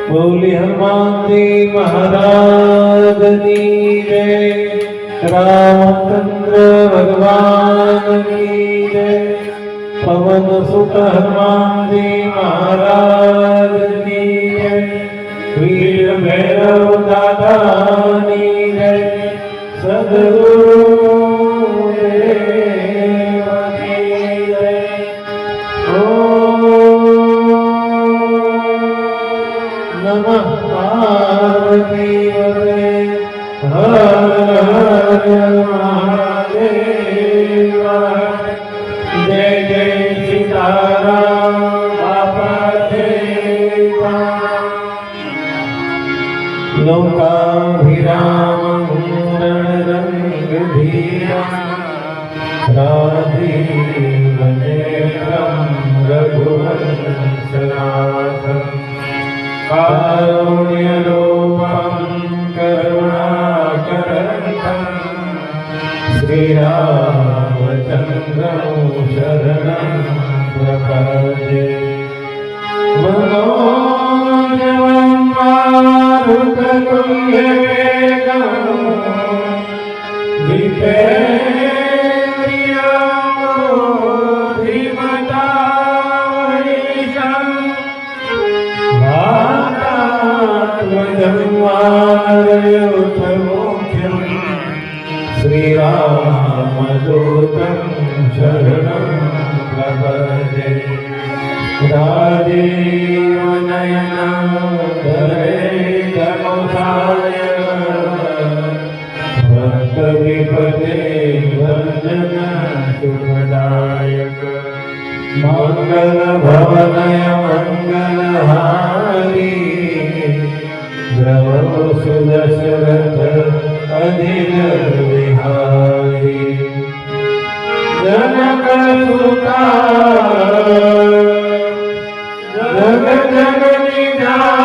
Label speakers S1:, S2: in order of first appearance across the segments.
S1: बोली हनुमान जी महाराज की जय, रामचंद्र भगवान की जय, पवन सुत हनुमान जी महाराज की जय, वीर भैरव दादा की जय, सद्गुरु देव की जय। नमः पार्वती हर हर महादेव। जय जय सीताराम बाबा देवा। लोकाभिराम रणरंगधीरा राधेव नेत्रं रघुवंशनाथं कारुण्यरूपं करुणाकरं श्रीरामचन्द्रं शरणं प्रपद्ये। मनोजवं मारुततुल्यवेगं धीमतामनीशं वातात्मजन्मारयोतमोख्यं श्रीरामदूतं शरणं प्रपद्ये। राजीवनयनं धरेदमुखाय भक्तविपदे वन्दन शुभदायक। मंगलभवनय मंगलहारी द्रवो सुदशरथ अनिल विहारी। जनक सुता जग जननी जानकी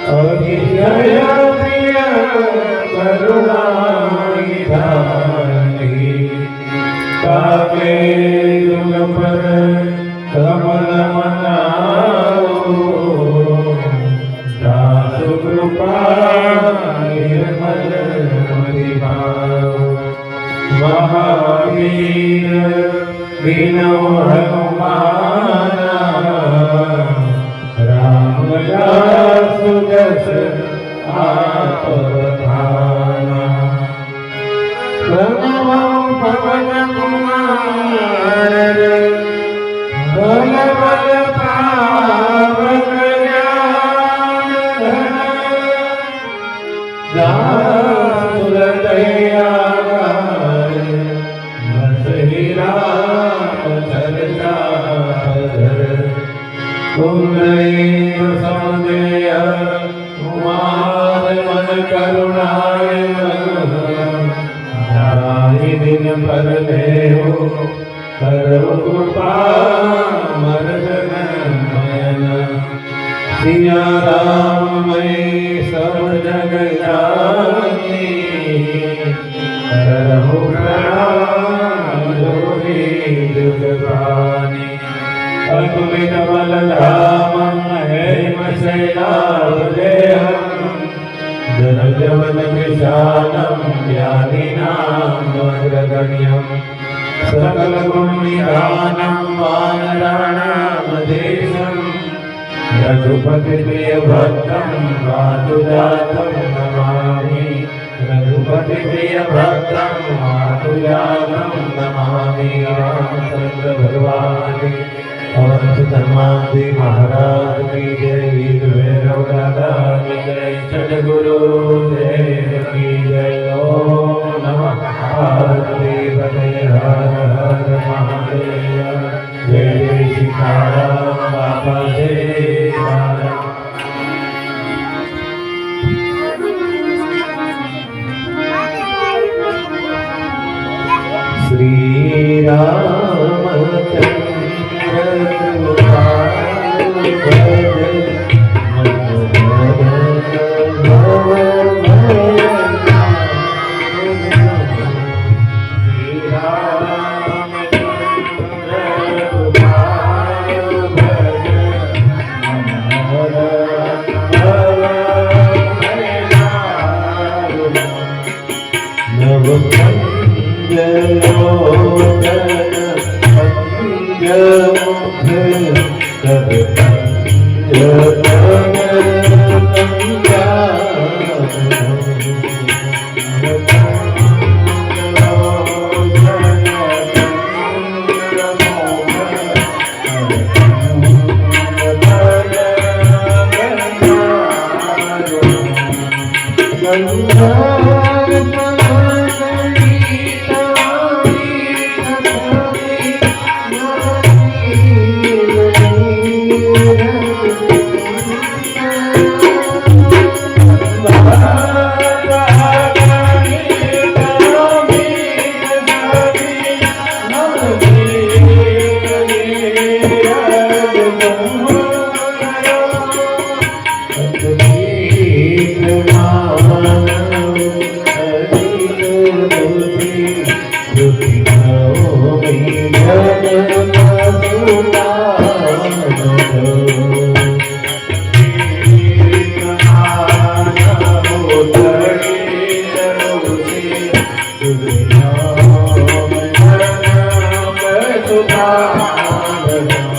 S1: अतिशय प्रिय करुणा निधानी। ताके जुग पर कमल मनाओ दासु कृपा निर्मल मति भाव। महावीर विनो हनुमाना रामदास जस आपधाना। प्रणवं पवन कुमार बल बल पावन ज्ञान धन। दासुर दयागार बस ही राम चरिता कुंडलीं सौंदर्य कुमार मन करुणाय जाहि दिन पर देहो करो कृपा मर्दन नयन सिया राम मैं सब जग जानी करहु प्रणाम जोगी जुग प्राणी अतुलित बल धामं हेम शैलादेहं जलजवन विशालं व्याधिनां अग्रगण्यं सकल गुण निधानं वानराणामधीशं रघुपति प्रिय भक्तं मातुजातं नमामि रघुपति प्रिय भक्तं मातुजातं नमामि रामचंद्र भगवान और धर्मादि महाराज की जय वीर भैरव दादा की जय सद्गुरु देव की जय ओम नमः पार्वती हर हर महादेव जय जय सीताराम बाबा सीताराम श्री रामचंद्र
S2: Hare